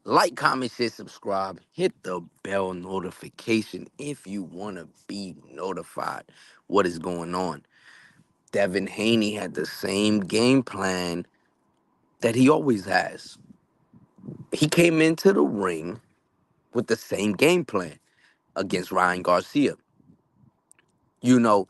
Like, comment, share, subscribe. Hit the bell notification if you want to be notified what is going on. Devin Haney had the same game plan that he always has. He came into the ring with the same game plan against Ryan Garcia. You know,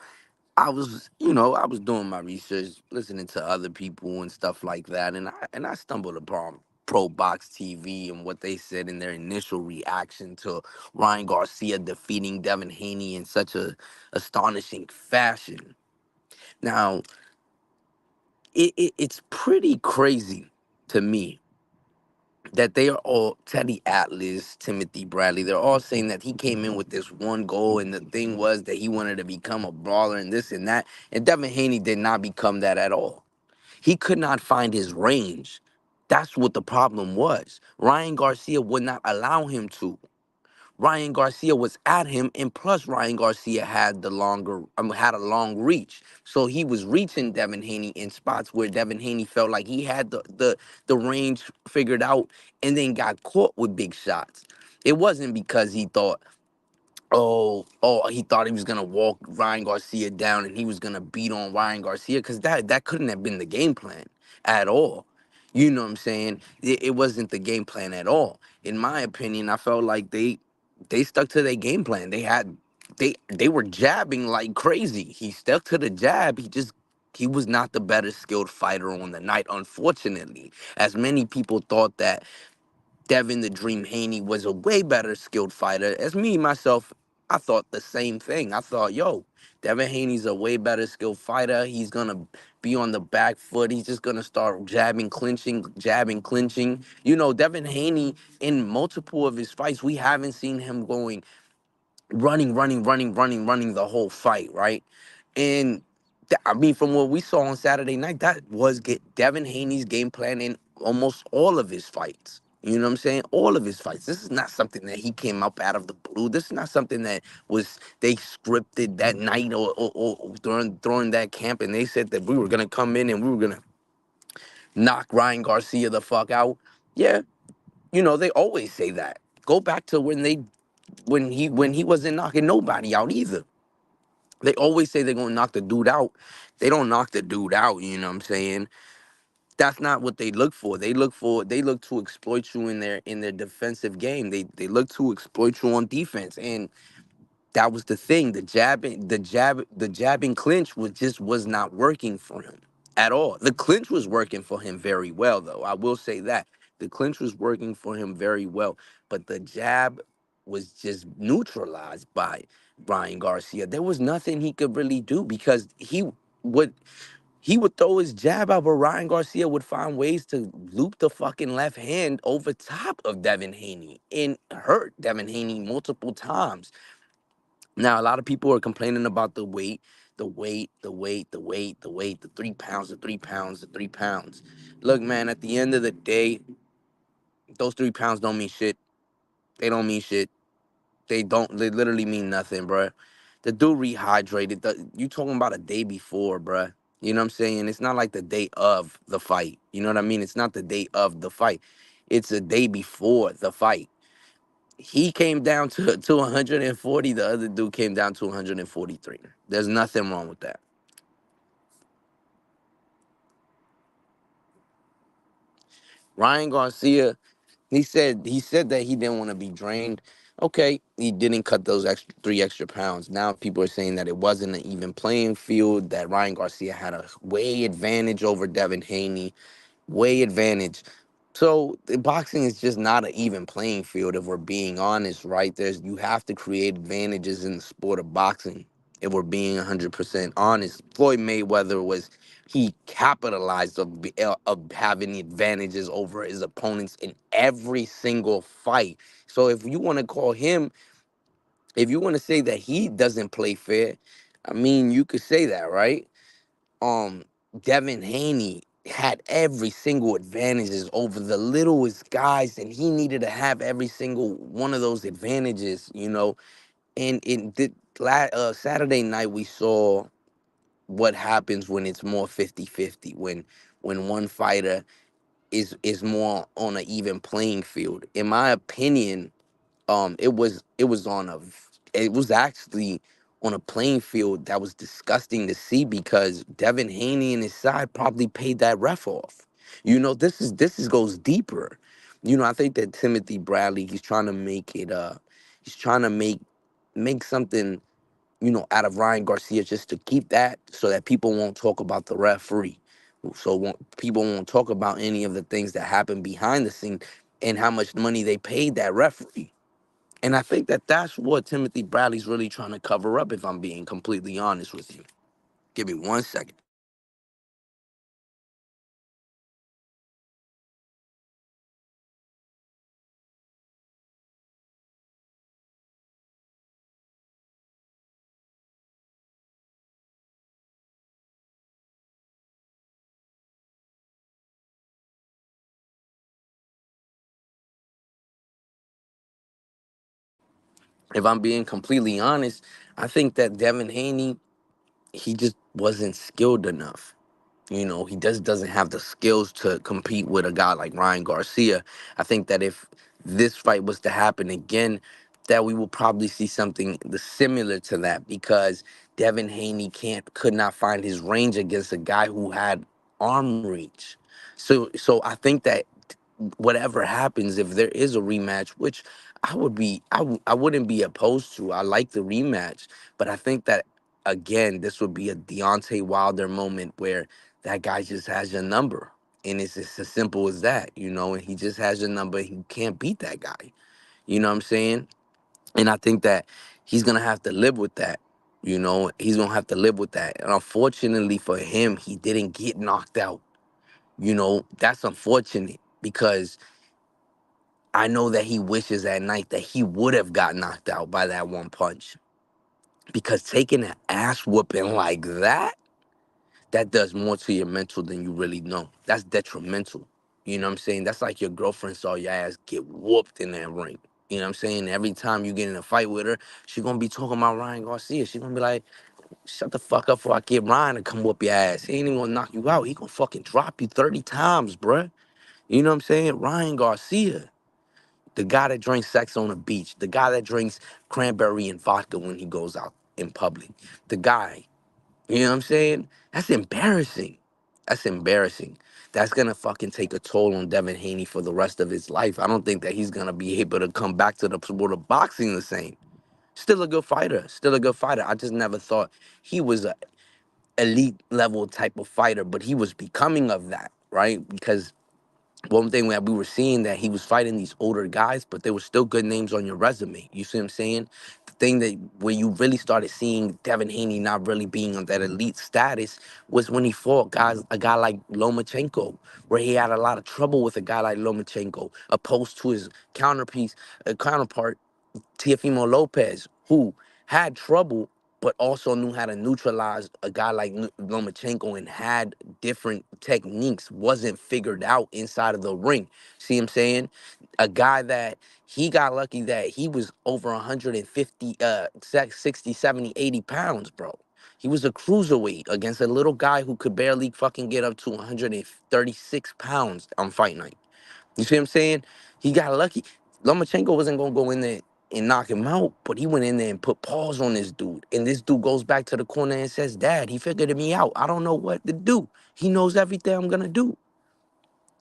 I was doing my research, listening to other people and stuff like that, and I stumbled upon Pro Box TV and what they said in their initial reaction to Ryan Garcia defeating Devin Haney in such a astonishing fashion. Now, it's pretty crazy to me that they are all Teddy Atlas, Timothy Bradley. They're all saying that he came in with this one goal, and the thing was that he wanted to become a brawler and this and that. And Devin Haney did not become that at all. He could not find his range. That's what the problem was. Ryan Garcia would not allow him to. Ryan Garcia was at him, and plus Ryan Garcia had had a long reach, so he was reaching Devin Haney in spots where Devin Haney felt like he had the range figured out, and then got caught with big shots. It wasn't because he thought, he thought he was gonna walk Ryan Garcia down and he was gonna beat on Ryan Garcia, because that couldn't have been the game plan at all. You know what I'm saying? It wasn't the game plan at all. In my opinion, I felt like they stuck to their game plan. They were jabbing like crazy. He stuck to the jab. He was not the better skilled fighter on the night, unfortunately. As many people thought that Devin the Dream Haney was a way better skilled fighter. As me, myself, I thought the same thing. I thought, yo, Devin Haney's a way better skilled fighter. He's going to be on the back foot. He's just going to start jabbing, clinching, jabbing, clinching. Devin Haney, in multiple of his fights, we haven't seen him going running the whole fight, right? And I mean, from what we saw on Saturday night, that was Devin Haney's game plan in almost all of his fights. You know what I'm saying? All of his fights. This is not something that he came up out of the blue. This is not something that was they scripted that night or during that camp, and they said that we were gonna come in and we were gonna knock Ryan Garcia the fuck out. Yeah, they always say that. Go back to when he wasn't knocking nobody out either. They always say they're gonna knock the dude out. They don't knock the dude out, you know what I'm saying? That's not what they look for. They look to exploit you in their defensive game. They look to exploit you on defense. And that was the thing. The jabbing clinch was not working for him at all. The clinch was working for him very well, though. I will say that. The clinch was working for him very well, but the jab was just neutralized by Ryan Garcia. There was nothing he could really do, because would he would throw his jab out, but Ryan Garcia would find ways to loop the fucking left hand over top of Devin Haney and hurt Devin Haney multiple times. Now, a lot of people are complaining about the weight, the 3 pounds, the 3 pounds, the 3 pounds. Look, man, at the end of the day, those 3 pounds don't mean shit. They don't mean shit. They literally mean nothing, bruh. The dude rehydrated. You talking about a day before, bruh. You know what I'm saying? It's not like the day of the fight. You know what I mean? It's not the day of the fight. It's a day before the fight. He came down to 140. The other dude came down to 143. There's nothing wrong with that. Ryan Garcia, he said that he didn't want to be drained. Okay, he didn't cut those 3 extra pounds. Now people are saying that it wasn't an even playing field, that Ryan Garcia had a way advantage over Devin Haney, way advantage. So the boxing is just not an even playing field, if we're being honest, right? You have to create advantages in the sport of boxing. If we're being 100% honest, Floyd Mayweather he capitalized of having advantages over his opponents in every single fight. So if you want to say that he doesn't play fair, I mean, you could say that, right? um Devin Haney had every single advantages over the littlest guys, and he needed to have every single one of those advantages. And Saturday night we saw what happens when it's more 50-50, when one fighter is more on an even playing field. In my opinion, it was actually on a playing field that was disgusting to see because Devin Haney and his side probably paid that ref off. This is goes deeper. I think that Timothy Bradley, he's trying to make it he's trying to make something, out of Ryan Garcia, just to keep that so that people won't talk about the referee. So people won't talk about any of the things that happened behind the scene and how much money they paid that referee. And I think that that's what Timothy Bradley's really trying to cover up, if I'm being completely honest with you. Give me 1 second. If I'm being completely honest, I think that Devin Haney, he just wasn't skilled enough. He just doesn't have the skills to compete with a guy like Ryan Garcia. I think that if this fight was to happen again, that we will probably see something similar to that because Devin Haney could not find his range against a guy who had arm reach. So I think that whatever happens, if there is a rematch, which I wouldn't be opposed to. I like the rematch, but I think that again, this would be a Deontay Wilder moment where that guy just has your number. And it's just as simple as that, and he just has your number. He can't beat that guy. You know what I'm saying? And I think that he's gonna have to live with that. He's gonna have to live with that. And unfortunately for him, he didn't get knocked out. That's unfortunate because I know that he wishes at night that he would have got knocked out by that one punch. Because taking an ass whooping like that does more to your mental than you really know. That's detrimental. You know what I'm saying? That's like your girlfriend saw your ass get whooped in that ring. You know what I'm saying? Every time you get in a fight with her, she gonna be talking about Ryan Garcia. She gonna be like, shut the fuck up before I get Ryan to come whoop your ass. He ain't even gonna knock you out. He gonna fucking drop you 30 times, bruh. You know what I'm saying? Ryan Garcia, the guy that drinks sex on the beach, the guy that drinks cranberry and vodka when he goes out in public, the guy, you know what I'm saying? That's embarrassing. That's embarrassing. That's gonna fucking take a toll on Devin Haney for the rest of his life. I don't think that he's gonna be able to come back to the sport of boxing the same. Still a good fighter. Still a good fighter. I just never thought he was a elite level type of fighter, but he was becoming of that, right? Because one thing that we were seeing that he was fighting these older guys, but there were still good names on your resume. You see what I'm saying? The thing that where you really started seeing Devin Haney not really being on that elite status was when he fought a guy like Lomachenko, where he had a lot of trouble with a guy like Lomachenko, opposed to his counterpart Teofimo Lopez, who had trouble but also knew how to neutralize a guy like Lomachenko and had different techniques, wasn't figured out inside of the ring. See what I'm saying? A guy that he got lucky that he was over 150, 60, 70, 80 pounds, bro. He was a cruiserweight against a little guy who could barely fucking get up to 136 pounds on fight night. You see what I'm saying? He got lucky. Lomachenko wasn't gonna go in there and knock him out, but he went in there and put paws on this dude. And this dude goes back to the corner and says, "Dad, he figured me out. I don't know what to do. He knows everything I'm gonna do."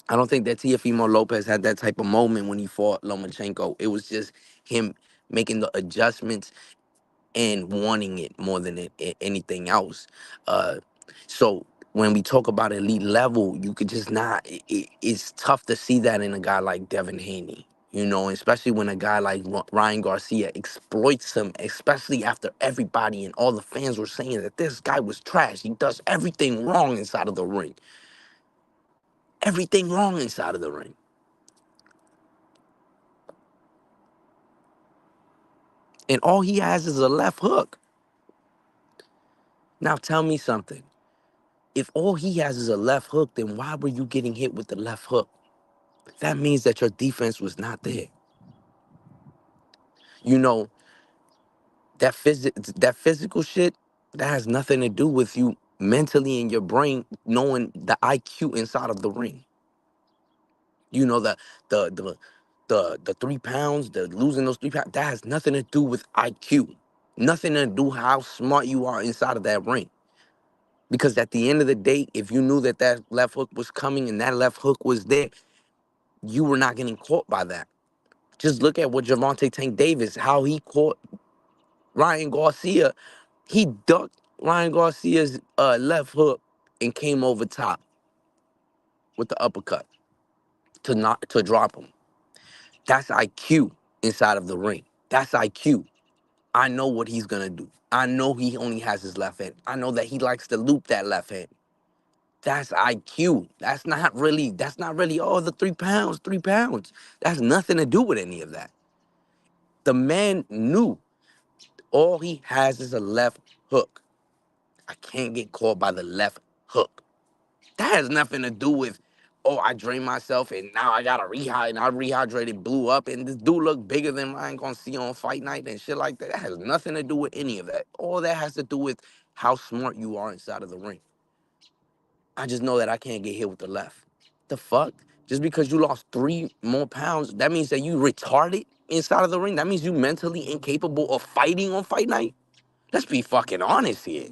I don't think that Teofimo Lopez had that type of moment when he fought Lomachenko. It was just him making the adjustments and wanting it more than anything else. Uh, so when we talk about elite level, you could just not. It's tough to see that in a guy like Devin Haney. Especially when a guy like Ryan Garcia exploits him, especially after everybody and all the fans were saying that this guy was trash. He does everything wrong inside of the ring. Everything wrong inside of the ring. And all he has is a left hook. Now tell me something. If all he has is a left hook, then why were you getting hit with the left hook? That means that your defense was not there. You know, that physical shit, that has nothing to do with you mentally in your brain knowing the IQ inside of the ring. You know, the the the 3 pounds, the losing those 3 pounds, that has nothing to do with IQ. Nothing to do how smart you are inside of that ring. Because at the end of the day, if you knew that that left hook was coming and that left hook was there, you were not getting caught by that. Just look at what Javante Tank Davis, how he caught Ryan Garcia. He ducked Ryan Garcia's left hook and came over top with the uppercut to drop him. That's IQ inside of the ring. That's IQ. I know what he's gonna do. I know he only has his left hand. I know that he likes to loop that left hand. That's IQ. That's not really, oh, the 3 pounds, 3 pounds. That's nothing to do with any of that. The man knew all he has is a left hook. I can't get caught by the left hook. That has nothing to do with, oh, I drained myself and now I gotta rehydrate and I rehydrated, blew up, and this dude look bigger than Ryan Garcia on fight night and shit like that. That has nothing to do with any of that. All that has to do with how smart you are inside of the ring. I just know that I can't get hit with the left. The fuck? Just because you lost 3 more pounds, that means that you retarded inside of the ring? That means you mentally incapable of fighting on fight night? Let's be fucking honest here.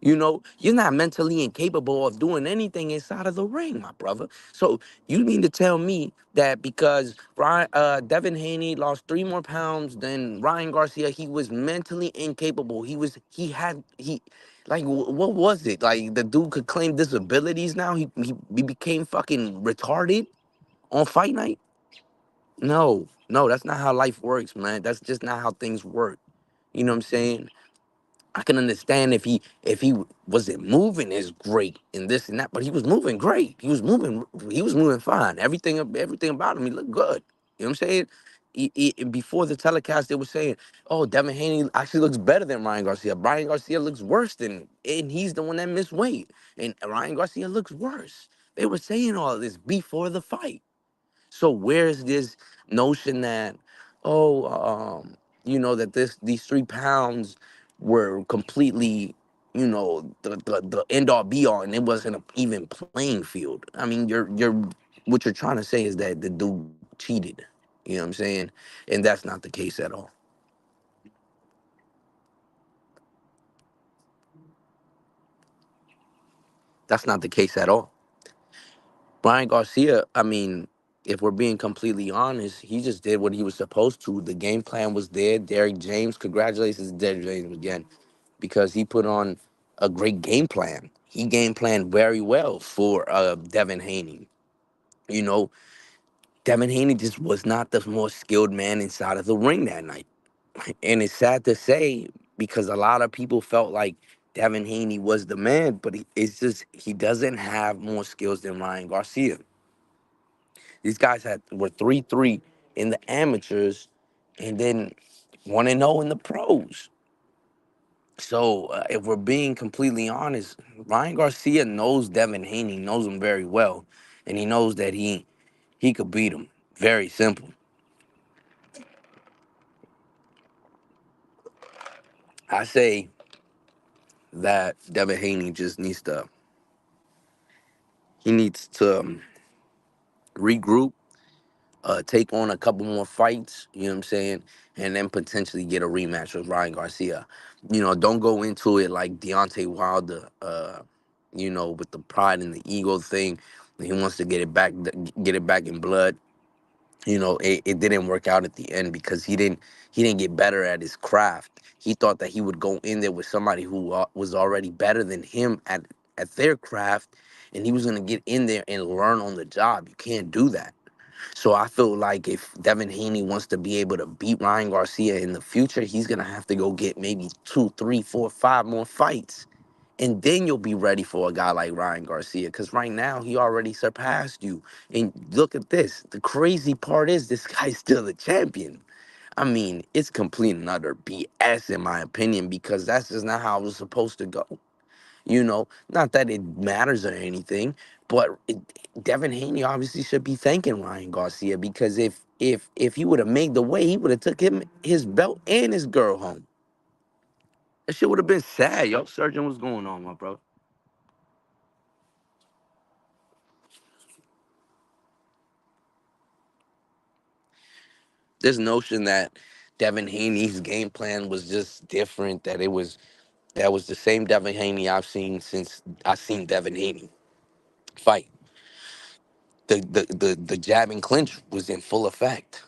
You know, you're not mentally incapable of doing anything inside of the ring, my brother. So you mean to tell me that because Devin Haney lost 3 more pounds than Ryan Garcia, he was mentally incapable? What was it? Like the dude could claim disabilities now? He became fucking retarded on fight night? No, no, that's not how life works, man. That's just not how things work. You know what I'm saying? I can understand if he wasn't moving as great and this and that, but he was moving great. He was moving fine. Everything about him, he looked good. You know what I'm saying? Before the telecast, they were saying, "Oh, Devin Haney actually looks better than Ryan Garcia. Ryan Garcia looks worse than, and he's the one that missed weight, and Ryan Garcia looks worse." They were saying all of this before the fight. So where's this notion that, oh, that these 3 pounds were completely, the end all be all, and it wasn't an even playing field. I mean, what you're trying to say is that the dude cheated. You know what I'm saying? And that's not the case at all. That's not the case at all. Brian Garcia, I mean, if we're being completely honest, he just did what he was supposed to. The game plan was there. Derrick James, congratulations to Derrick James again, because he put on a great game plan. He game planned very well for Devin Haney. You know, Devin Haney just was not the more skilled man inside of the ring that night. And it's sad to say because a lot of people felt like Devin Haney was the man, but it's just he doesn't have more skills than Ryan Garcia. These guys were 3-3 in the amateurs, and then 1-0 in the pros. So if we're being completely honest, Ryan Garcia knows Devin Haney, knows him very well, and he knows that he could beat him. Very simple. I say that Devin Haney just needs to regroup, take on a couple more fights, you know what I'm saying, and then potentially get a rematch with Ryan Garcia. Don't go into it like Deontay Wilder, with the pride and the ego thing. He wants to get it back in blood. It didn't work out at the end because he didn't get better at his craft. He thought that he would go in there with somebody who was already better than him at their craft, and he was going to get in there and learn on the job. You can't do that. So I feel like if Devin Haney wants to be able to beat Ryan Garcia in the future, he's gonna have to go get maybe 2, 3, 4, 5 more fights. And then you'll be ready for a guy like Ryan Garcia. Because right now he already surpassed you. And look at this. The crazy part is this guy's still the champion. I mean, it's complete and utter BS in my opinion, because that's just not how it was supposed to go. Not that it matters or anything, but Devin Haney obviously should be thanking Ryan Garcia, because if he would have made the way, he would have took him his belt and his girl home. That shit would have been sad. Yo, Surgeon, what's going on, my bro? This notion that Devin Haney's game plan was just different, that was the same Devin Haney I've seen since I seen Devin Haney fight. The jab and clinch was in full effect.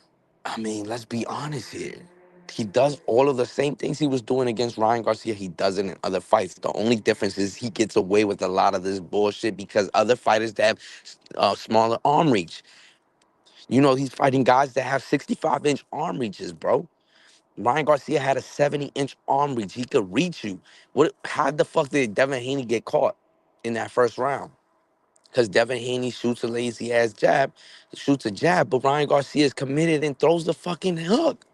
I mean, let's be honest here. He does all of the same things he was doing against Ryan Garcia. He does it in other fights. The only difference is he gets away with a lot of this bullshit because other fighters that have smaller arm reach. You know, he's fighting guys that have 65-inch arm reaches, bro. Ryan Garcia had a 70-inch arm reach. He could reach you. What? How the fuck did Devin Haney get caught in that first round? Because Devin Haney shoots a lazy ass jab, shoots a jab, but Ryan Garcia is committed and throws the fucking hook.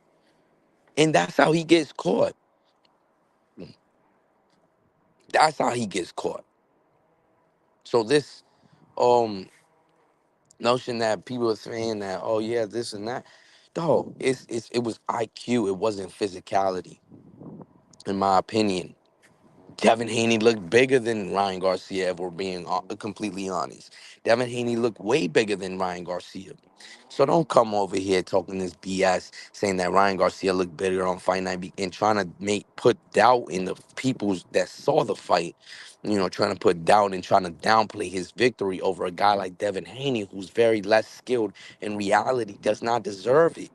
And that's how he gets caught. That's how he gets caught. So this um notion that people are saying that, oh yeah, this and that, dog, it was IQ, it wasn't physicality, in my opinion. Devin Haney looked bigger than Ryan Garcia, if we're being completely honest. Devin Haney looked way bigger than Ryan Garcia. So don't come over here talking this BS, saying that Ryan Garcia looked better on Fight Night and trying to put doubt in the people that saw the fight. You know, trying to put doubt and trying to downplay his victory over a guy like Devin Haney, who's very less skilled in reality, does not deserve it,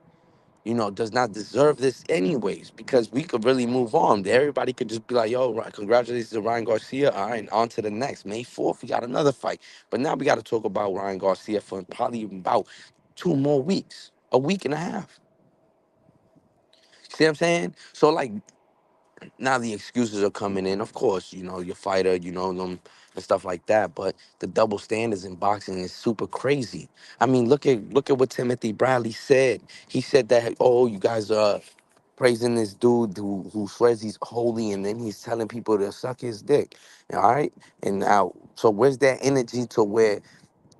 does not deserve this anyways, because we could really move on. Everybody could just be like, yo, congratulations to Ryan Garcia. All right, on to the next. May 4th, we got another fight. But now we got to talk about Ryan Garcia for probably about 2 more weeks, a week and a half. See what I'm saying? So, like, now the excuses are coming in. Of course, your fighter, you know them and stuff like that. But the double standards in boxing is super crazy. I mean, look at what Timothy Bradley said. He said that, oh, you guys are praising this dude who swears he's holy, and then he's telling people to suck his dick. All right, and now, so where's that energy to where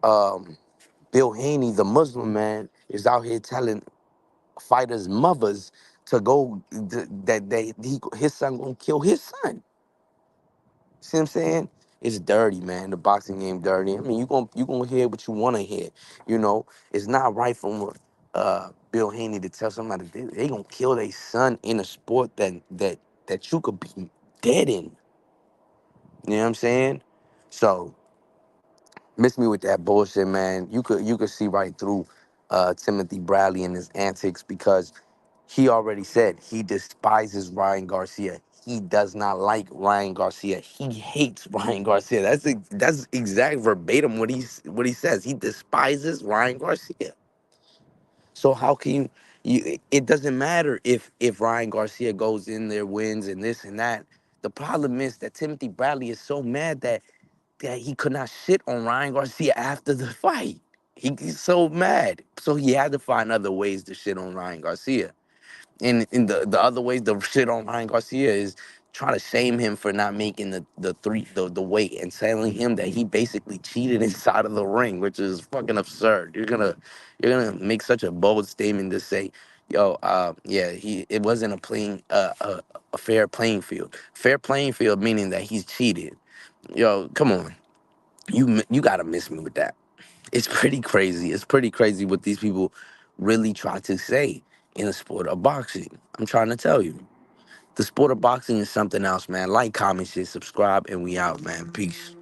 um, Bill Haney, the Muslim man, is out here telling fighters' mothers to go that his son gonna kill his son. See what I'm saying? It's dirty, man. The boxing game dirty. I mean, you gonna hear what you wanna hear. It's not right from Bill Haney to tell somebody they gonna kill their son in a sport that you could be dead in. You know what I'm saying? So miss me with that bullshit, man. You could see right through Timothy Bradley and his antics because he already said he despises Ryan Garcia. He does not like Ryan Garcia. He hates Ryan Garcia. That's exact verbatim what he says. He despises Ryan Garcia. So how can it doesn't matter if Ryan Garcia goes in there, wins and this and that. The problem is that Timothy Bradley is so mad that he could not shit on Ryan Garcia after the fight. He's so mad. So he had to find other ways to shit on Ryan Garcia. And in the other ways, the shit on Ryan Garcia is trying to shame him for not making the weight and telling him that he basically cheated inside of the ring, which is fucking absurd. You're gonna make such a bold statement to say, yo, yeah, it wasn't a fair playing field. Fair playing field meaning that he's cheated. Yo, come on, you gotta miss me with that. It's pretty crazy. It's pretty crazy what these people really try to say in the sport of boxing. I'm trying to tell you. The sport of boxing is something else, man. Like, comment, share, subscribe, and we out, man. Peace.